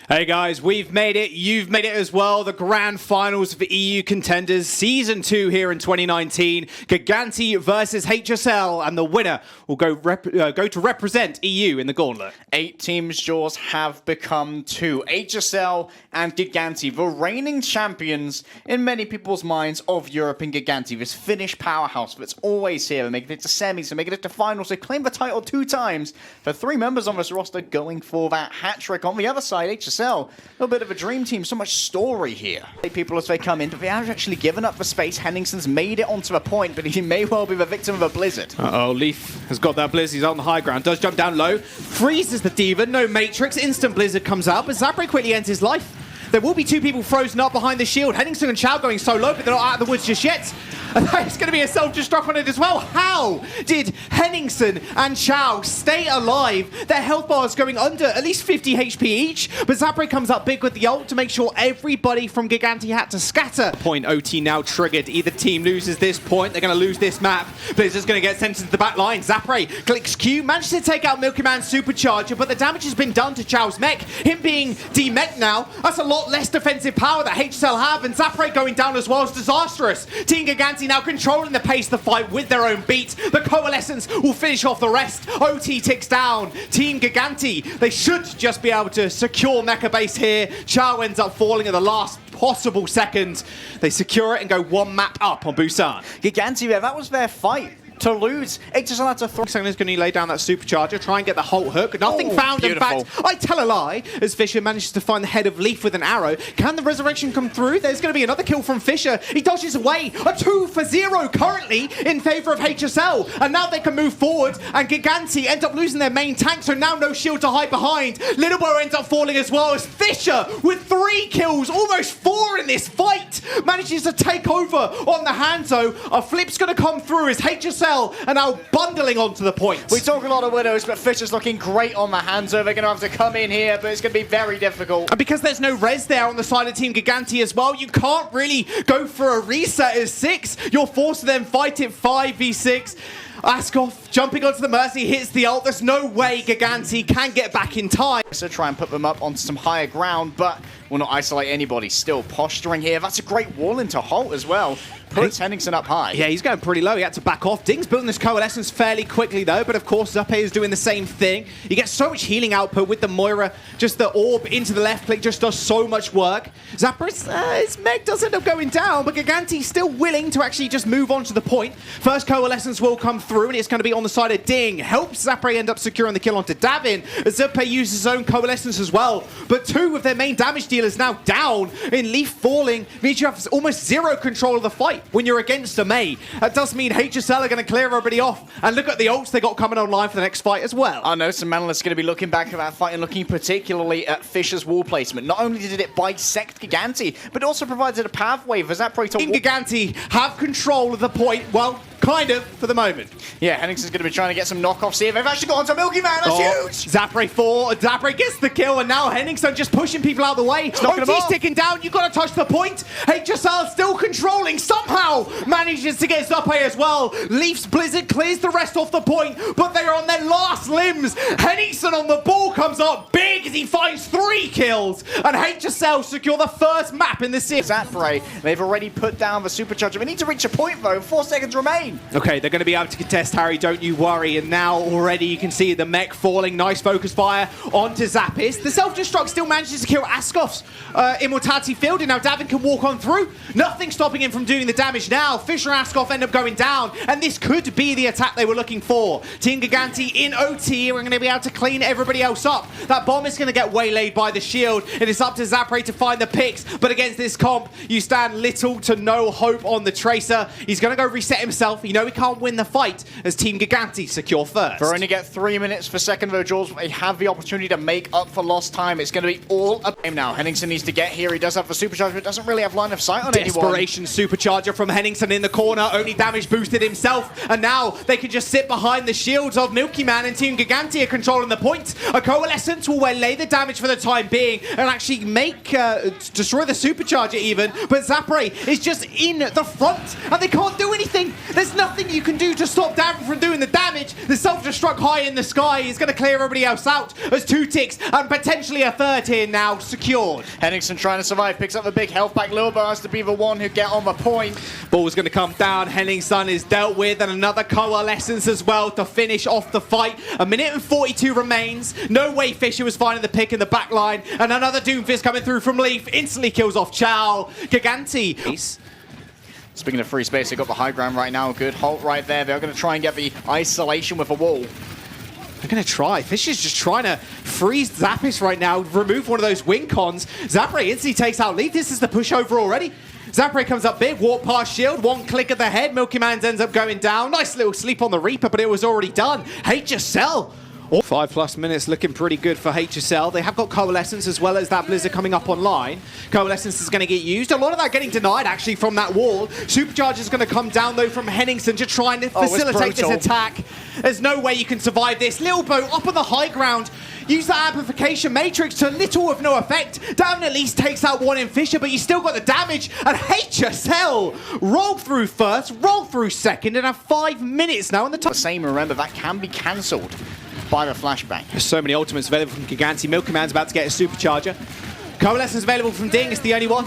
Hey guys, we've made it. You've made it as well. The grand finals of EU Contenders Season 2 here in 2019. Gigantti versus HSL, and the winner will go to represent EU in the gauntlet. 8 teams' draws have become 2. HSL and Gigantti, the reigning champions in many people's minds of Europe in Gigantti. This Finnish powerhouse that's always here. They're making it to semis, they're making it to finals. They claimed the title 2 times. For 3 members on this roster going for that hat-trick. On the other side, HSL, a little bit of a dream team, so much story here. People as they come in, but they have actually given up the space. Henningson's made it onto a point, but he may well be the victim of a blizzard. Uh-oh, Leaf has got that blizzard. He's on the high ground, does jump down low, freezes the Diva, no Matrix, instant blizzard comes out, but Zapre quickly ends his life. There will be 2 people frozen up behind the shield. Henningson and Chow going so low, but they're not out of the woods just yet. And there's going to be a self-destruct on it as well. How did Henningson and Chow stay alive? Their health bars going under at least 50 HP each. But Zapre comes up big with the ult to make sure everybody from Gigantti had to scatter. Point OT now triggered. Either team loses this point, they're going to lose this map. Blizzard's going to get sent into the back line. Zapre clicks Q, manages to take out Milky Man's supercharger, but the damage has been done to Chow's mech. Him being de-mech now, that's a lot less defensive power that HSL have, and Zapre going down as well is disastrous. Team Gigantti now controlling the pace of the fight with their own beat. The Coalescence will finish off the rest. OT ticks down. Team Gigantti, they should just be able to secure Mecha Base here. Chow ends up falling at the last possible second. They secure it and go 1 map up on Busan. Gigantti, that was their fight to lose. HSL had to throw. Is going to lay down that supercharger, try and get the Holt hook. Nothing found, beautiful. in fact. I tell a lie, as Fisher manages to find the head of Leaf with an arrow. Can the resurrection come through? There's going to be another kill from Fisher. He dodges away. A 2 for 0 currently in favor of HSL. And now they can move forward, and Gigantti end up losing their main tank, so now no shield to hide behind. Littlebow ends up falling as well, as Fisher, with 3 kills, almost 4 in this fight, manages to take over on the Hanzo. A flip's going to come through as HSL are now bundling onto the point. We talk a lot of widows, but Fisher's looking great on the Hanzo. They're going to have to come in here, but it's going to be very difficult. And because there's no res there on the side of Team Gigantti as well, you can't really go for a reset as 6. You're forced to then fight it 5v6. Askoff jumping onto the Mercy, hits the ult. There's no way Gigantti can get back in time. So try and put them up onto some higher ground, but will not isolate anybody. Still posturing here. That's a great wall into Holt as well. Puts Henningson up high. Yeah, he's going pretty low. He had to back off. Ding's building this Coalescence fairly quickly, though. But, of course, Zappe is doing the same thing. He gets so much healing output with the Moira. Just the orb into the left click just does so much work. Zappa's his mech does end up going down, but Gigantti's still willing to actually just move on to the point. First Coalescence will come through, and it's going to be on the side of Ding. Helps Zappe end up securing the kill onto Davin, as Zappe uses his own Coalescence as well. But 2 of their main damage dealers now down. In Leaf falling, means you have almost 0 control of the fight when you're against a Mei. That does mean HSL are going to clear everybody off. And look at the ults they got coming online for the next fight as well. I know some analysts are going to be looking back at that fight and looking particularly at Fisher's wall placement. Not only did it bisect Gigantti, but it also provided a pathway for Zapre to... Team Gigantti have control of the point, well, kind of, for the moment. Yeah, Henningson's going to be trying to get some knockoffs here. They've actually got onto Milky Man. That's huge! Zapre 4. Zapre gets the kill, and now Henningson just pushing people out of the way. OT's ticking down. You've got to touch the point. HSL still controlling. Somehow manages to get Zappe as well. Leaf's Blizzard clears the rest off the point, but they are on their last limbs. Henningson on the ball comes up big as he finds 3 kills, and HSL secure the first map in the series. Zapre, they've already put down the supercharger. We need to reach a point, though. 4 seconds remain. Okay, they're going to be able to contest, Harry, don't you worry. And now already you can see the mech falling. Nice focus fire onto Zappis. The self-destruct still manages to kill Askoff's Immortality field, and now Davin can walk on through. Nothing stopping him from doing the damage now. Fisher and Askoff end up going down, and this could be the attack they were looking for. Team Gigantti in OT, we're going to be able to clean everybody else up. That bomb is going to get waylaid by the shield, and it's up to Zapre to find the picks. But against this comp, you stand little to no hope on the Tracer. He's going to go reset himself. You know he can't win the fight as Team Gigantti secure first. They only get 3 minutes for second of draws. They have the opportunity to make up for lost time. It's going to be all a game now. Henningson needs to get here. He does have the supercharger, but doesn't really have line of sight on anyone. Desperation supercharger from Henningson in the corner. Only damage boosted himself. And now they can just sit behind the shields of Milky Man, and Team Gigantti are controlling the point. A Coalescence will lay the damage for the time being and actually make destroy the supercharger even. But Zapre is just in the front, and they can't do anything. There's There's nothing you can do to stop Davin from doing the damage. The self-destruct high in the sky is going to clear everybody else out as 2 ticks and potentially a third here now secured. Henningsen trying to survive, picks up the big health pack. Lilbo has to be the one who get on the point. Ball's going to come down. Henningsen is dealt with, and another coalescence as well to finish off the fight. 1:42 remains. No way Fisher was finding the pick in the back line, and another Doomfist coming through from Leaf instantly kills off Chow. Gigantti. Speaking of free space, they got the high ground right now. Good halt right there. They're going to try and get the isolation with a wall. They're going to try. Fisher's just trying to freeze Zappis right now, remove one of those wing cons. Zapre instantly takes out Leaf. This is the pushover already. Zapre comes up big, walk past shield, one click of the head. Milky Man's ends up going down. Nice little sleep on the Reaper, but it was already done. HSL. 5+ minutes looking pretty good for HSL. They have got Coalescence as well as that Blizzard coming up online. Coalescence is going to get used. A lot of that getting denied actually from that wall. Supercharge is going to come down though from Henningsen to try and facilitate this attack. There's no way you can survive this. Lil Bo up on the high ground. Use that amplification matrix to little of no effect. Davin at least takes out one in Fisher, but you still got the damage. And HSL roll through first, roll through second, and have 5 minutes now on the top. Same, remember, that can be cancelled by the flashbang. There's so many ultimates available from Gigantti. Milky Man's about to get a supercharger. Coalescence available from Ding. It's the only one.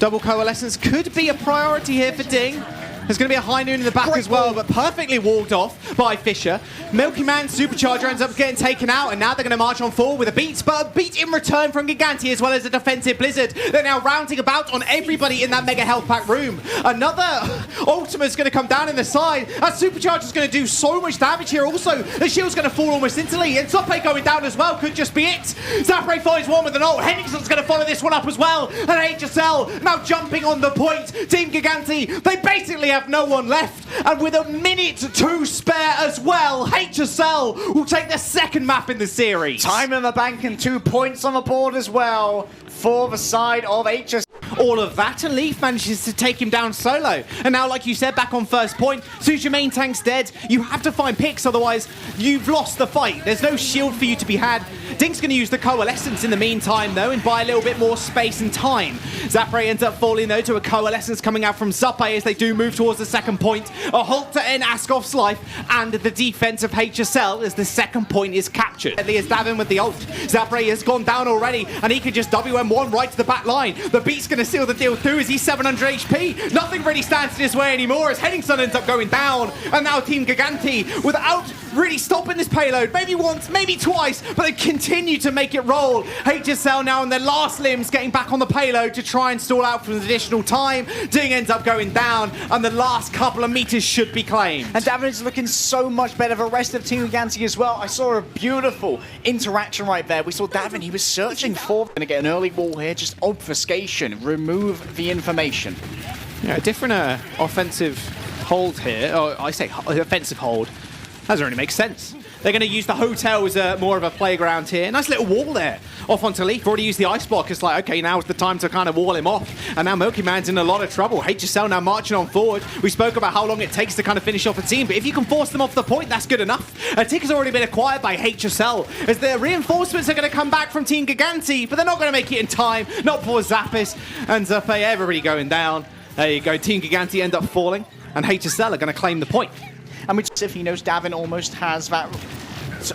Double Coalescence could be a priority here for Ding. There's going to be a high noon in the back as well, but perfectly walled off by Fisher. Milky Man's supercharger ends up getting taken out, and now they're going to march on forward with a beat, but a beat in return from Gigantti as well as a defensive Blizzard. They're now rounding about on everybody in that mega health pack room. Another ultimate's going to come down in the side. That supercharger's going to do so much damage here. Also, the shield's going to fall almost instantly, and Zoppe going down as well could just be it. Zapre finds one with an ult. Henningsen's going to follow this one up as well, and HSL now jumping on the point. Team Gigantti, they basically have no one left, and with 1 minute to spare as well, HSL will take their second map in the series. Time in the bank and 2 points on the board as well for the side of HSL. All of that, and Leaf manages to take him down solo. And now, like you said, back on first point, as soon as your main tank's dead, you have to find picks, otherwise you've lost the fight. There's no shield for you to be had. Ding's going to use the Coalescence in the meantime, though, and buy a little bit more space and time. Zapre ends up falling, though, to a Coalescence coming out from Zuppe as they do move towards the second point. A halt to end Askov's life, and the defense of HSL as the second point is captured. There's Davin with the ult. Zapre has gone down already, and he can just WM1 right to the back line. The beat's going to seal the deal through as he's 700 HP. Nothing really stands in his way anymore as Henningsen ends up going down. And now Team Gigantti, without really stopping this payload, maybe once, maybe twice, but they continue to make it roll. HSL now on their last limbs getting back on the payload to try and stall out for an additional time. Ding ends up going down, and the last couple of meters should be claimed. And Davin is looking so much better. The rest of Team Gigantti as well. I saw a beautiful interaction right there. We saw Davin, he was searching for... Gonna get an early wall here, just obfuscation, remove the information. Yeah, a different offensive hold here. Oh, I say offensive hold. Doesn't really make sense. They're going to use the hotel as more of a playground here. Nice little wall there. Off onto Leaf. Already used the ice block. It's like, okay, now's the time to kind of wall him off. And now Milky Man's in a lot of trouble. HSL now marching on forward. We spoke about how long it takes to kind of finish off a team, but if you can force them off the point, that's good enough. A tick has already been acquired by HSL as their reinforcements are going to come back from Team Gigantti, but they're not going to make it in time. Not for Zappis and Zappe. Everybody going down. There you go. Team Gigantti end up falling, and HSL are going to claim the point. And we if he knows Davin almost has that...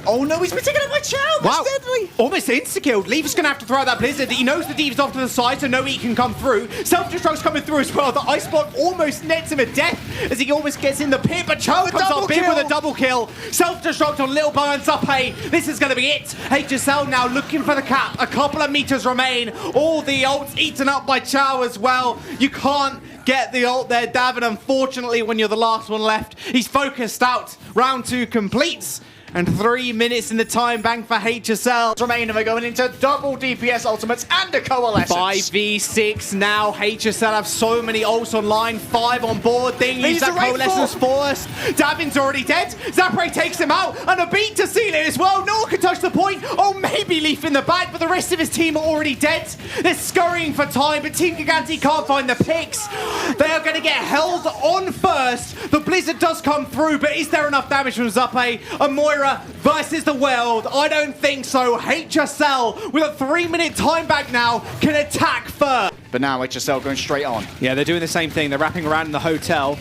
Oh no, he's been taken out by Chow! Wow, deadly! Almost insta-killed. Leaf's going to have to throw out that Blizzard. He knows the Deep's off to the side, so no heat can come through. Self-destruct's coming through as well. The ice block almost nets him a death as he almost gets in the pit, but Chow comes up big with a double kill. Self-destruct on Lil Bo and Zuppe. This is going to be it. HSL now looking for the cap. A couple of meters remain. All the ults eaten up by Chow as well. You can't get the ult there, Davin, unfortunately, when you're the last one left. He's focused out. Round 2 completes. And 3 minutes in the time bank for HSL. Remain, and we're going into double DPS ultimates and a Coalescence. 5v6 now. HSL have so many ults online. 5 on board. They use that Coalescence first. Davin's already dead. Zapre takes him out. And a beat to seal it as well. No one can touch the point. Oh, maybe Leaf in the back, but the rest of his team are already dead. They're scurrying for time, but Team Gigantti can't find the picks. They are going to get held on first. The Blizzard does come through, but is there enough damage from Zappe? And Moira versus the world? I don't think so. HSL, with a 3-minute time back now, can attack first. But now HSL going straight on. Yeah, they're doing the same thing. They're wrapping around in the hotel.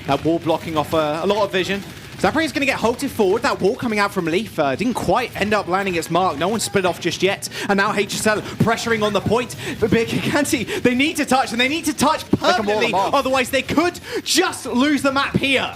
That wall blocking off a lot of vision. Zapre is going to get halted forward. That wall coming out from Leaf didn't quite end up landing its mark. No one split off just yet. And now HSL pressuring on the point. But Big Gigantti, they need to touch, and they need to touch permanently. Otherwise, they could just lose the map here.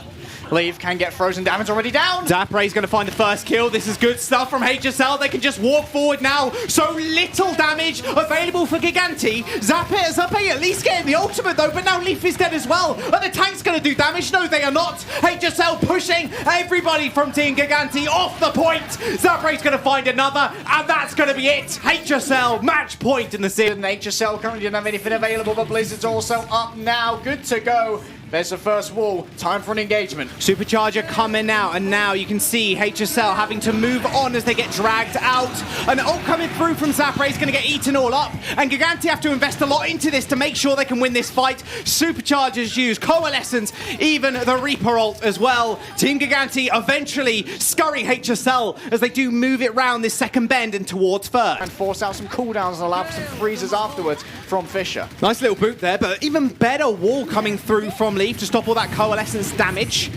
Leaf can get frozen damage already down. Zapre's going to find the first kill. This is good stuff from HSL. They can just walk forward now. So little damage available for Gigantti. Zape at least getting the ultimate though, but now Leaf is dead as well. Are the tanks going to do damage? No, they are not. HSL pushing everybody from Team Gigantti off the point. Zapre's going to find another, and that's going to be it. HSL match point in the series. HSL currently don't have anything available, but Blizzard's also up now. Good to go. There's the first wall. Time for an engagement. Supercharger coming out, and now you can see HSL having to move on as they get dragged out. An ult coming through from Zapre is going to get eaten all up, and Gigantti have to invest a lot into this to make sure they can win this fight. Superchargers used, Coalescence, even the Reaper ult as well. Team Gigantti eventually scurry HSL as they do move it round this second bend and towards first. And force out some cooldowns and allow for some freezes afterwards from Fisher. Nice little boot there, but even better wall coming through from Leaf to stop all that Coalescence damage.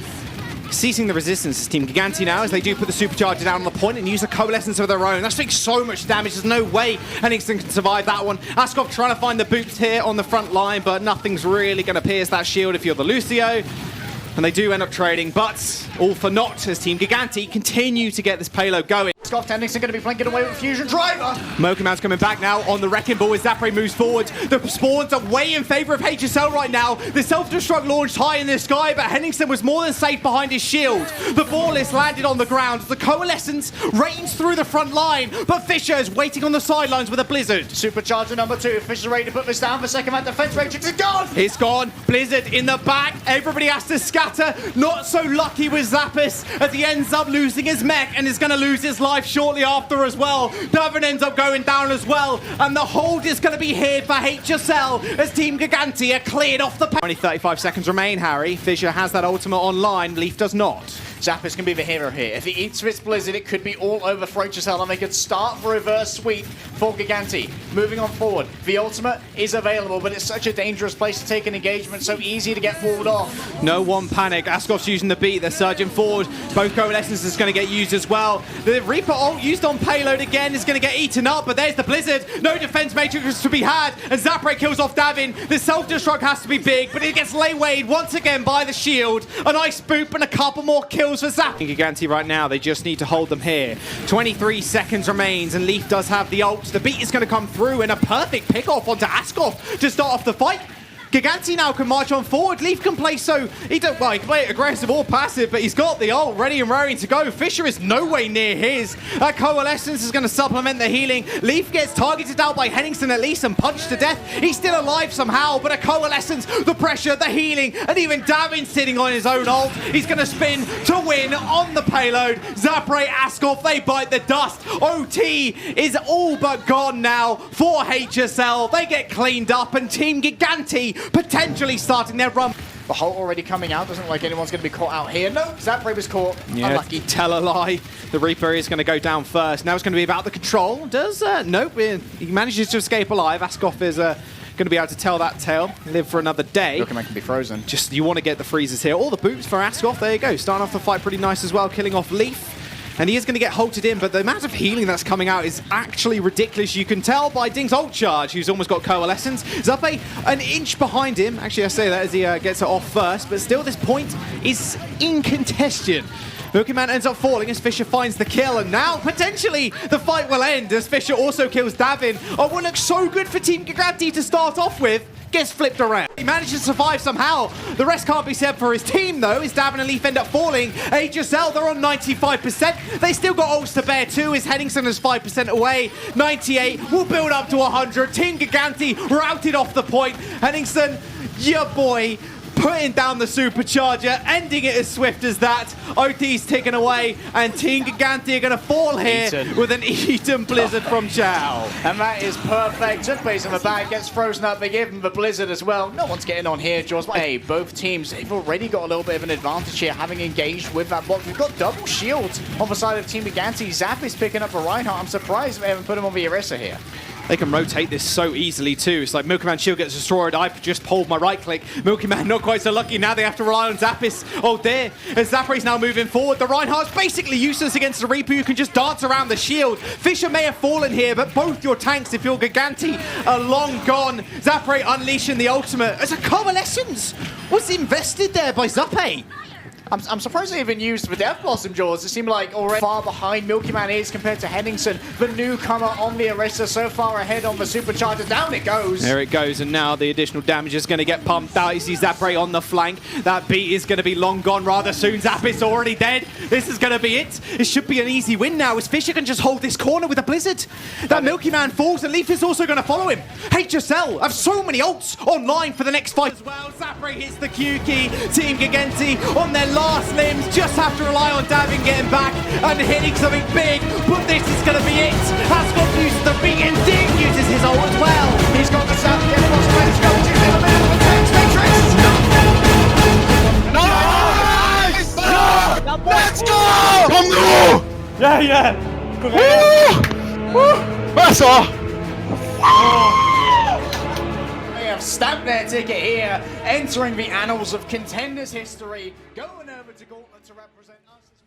Ceasing the resistance is Team Gigantti now as they do put the Supercharger down on the point and use the Coalescence of their own. That's doing so much damage, there's no way Henningsen can survive that one. Askov trying to find the boots here on the front line, but nothing's really going to pierce that shield if you're the Lucio. And they do end up trading, but all for naught as Team Gigantti continue to get this payload going. Scott Henningsen going to be flanking away with Fusion Driver. Mokuman's coming back now on the Wrecking Ball as Zapre moves forward. The spawns are way in favor of HSL right now. The self-destruct launched high in the sky, but Henningsen was more than safe behind his shield. The ball is landed on the ground. The Coalescence reigns through the front line, but Fisher is waiting on the sidelines with a Blizzard. Supercharger number 2. Fisher's ready to put this down for second man defense. Matrix is gone. It's gone. Blizzard in the back. Everybody has to scatter. Not so lucky with Zappis as he ends up losing his mech and is going to lose his life shortly after as well. Davin ends up going down as well, and the hold is going to be here for HSL as Team Gigantti are cleared off the only 35 seconds remain, Harry. Fisher has that ultimate online. Leaf does not. Zappis can be the hero here. If he eats this Blizzard, it could be all over for HSL, and they could start the reverse sweep for Gigantti. Moving on forward. The ultimate is available, but it's such a dangerous place to take an engagement, so easy to get walled off. No one panic. Askov's using the beat. They're surging forward. Both Coalescence is going to get used as well. The Reaper ult used on payload again is going to get eaten up, but there's the Blizzard. No defense matrix to be had, and Zapre kills off Davin. The self-destruct has to be big, but it gets laywayed once again by the shield. A nice boop and a couple more kills for Zap. Gigantti right now, they just need to hold them here. 23 seconds remains, and Leaf does have the ult. The beat is going to come through, and a perfect pick-off onto Askov to start off the fight. Gigantti now can march on forward. Leaf can play he can play it aggressive or passive, but he's got the ult ready and raring to go. Fisher is no way near his. Coalescence is going to supplement the healing. Leaf gets targeted out by Henningsen at least and punched to death. He's still alive somehow, but a Coalescence, the pressure, the healing, and even Davin sitting on his own ult. He's going to spin to win on the payload. Zapre, Askov, they bite the dust. OT is all but gone now for HSL. They get cleaned up, and Team Gigantti potentially starting their run. The Holt already coming out. Doesn't look like anyone's going to be caught out here. No, Zapre was caught. Yeah, unlucky. Tell a lie. The Reaper is going to go down first. Now it's going to be about the control. Nope. He manages to escape alive. Askov is going to be able to tell that tale. Live for another day. Looking like he can be frozen. Just, you want to get the freezes here. All the boots for Askov. There you go. Starting off the fight pretty nice as well. Killing off Leaf. And he is going to get halted in, but the amount of healing that's coming out is actually ridiculous. You can tell by Ding's ult charge, who's almost got Coalescence. Zape an inch behind him. Actually, I say that as he gets it off first, but still this point is in contention. Mokuman ends up falling as Fisher finds the kill, and now potentially the fight will end as Fisher also kills Davin. Oh, what looks so good for Team Gigantti to start off with gets flipped around. He manages to survive somehow. The rest can't be said for his team though, as Davin and Leaf end up falling. HSL, they're on 95%. They still got ults to bear too, as Henningsen is 5% away. 98 will build up to 100. Team Gigantti routed off the point. Henningsen, your boy, putting down the supercharger, ending it as swift as that. OT's ticking away, and Team Gigantti are going to fall here with an Eden Blizzard from Chow. And that is perfect. Took place in the back, gets frozen up. They give him the Blizzard as well. No one's getting on here, Jaws. Hey, both teams, they've already got a little bit of an advantage here, having engaged with that box. We've got double shields on the side of Team Gigantti. Zap is picking up for Reinhardt. I'm surprised they haven't put him on the Orisa here. They can rotate this so easily too. It's like Milky Man shield gets destroyed. I just pulled my right click. Milky Man not quite so lucky. Now they have to rely on Zappis. Oh, there. As Zapre's now moving forward. The Reinhardt's basically useless against the Reaper. You can just dance around the shield. Fisher may have fallen here, but both your tanks, if you're Gigantti, are long gone. Zapre unleashing the ultimate as a coalescence was invested there by Zappe. I'm surprised they even used the Death Blossom Jaws. It seemed like already far behind Milky Man is compared to Henningsen. The newcomer on the Orisa so far ahead on the Supercharger. Down it goes. There it goes, and now the additional damage is going to get pumped out. You see Zapre on the flank. That beat is going to be long gone rather soon. Zappis already dead. This is going to be it. It should be an easy win now as Fisher can just hold this corner with a Blizzard. That Milky Man falls and Leaf is also going to follow him. HSL have so many ults online for the next fight as well. Zapre hits the Q key. Team Gigantti on their last limbs just have to rely on dabbing, getting back and hitting something big, but this is going to be it. Has got used the beat and Dig uses his ult as well. He's got the South again. Let's go to the middle of the tanks matrix. Nice! Let's go! Kom nu! Ja. Hvad så? They have stamped their ticket here, entering the annals of Contenders history, going over to Gauntlet to represent us.